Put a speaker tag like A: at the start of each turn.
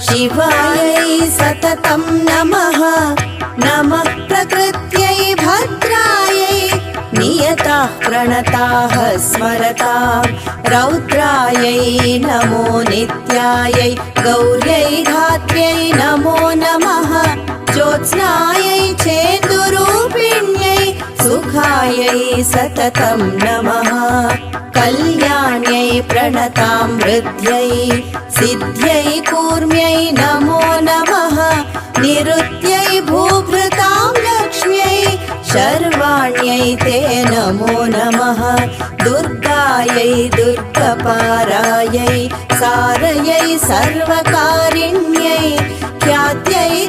A: शिवायै सततं नमः। नमः प्रकृत्यै भद्रायै नियताः प्रणताः स्मरतां रौद्रायै नमो नित्यायै गौर्यै धात्र्यै नमो नमः। ज्योत्स्नायै चेन्दुरूपिण्यै सुखायै सततं नमः। कल्याण्यै प्रणतां वृद्ध्यै सिद्ध्यै कूर्म्यै नमो नमः। निरुत्यै भूभृतां लक्ष्म्यै शर्वाण्यै ते नमो नमः। दुर्गायै दुर्गपारायै सारयै सर्वकारिण्यै ख्यात्यै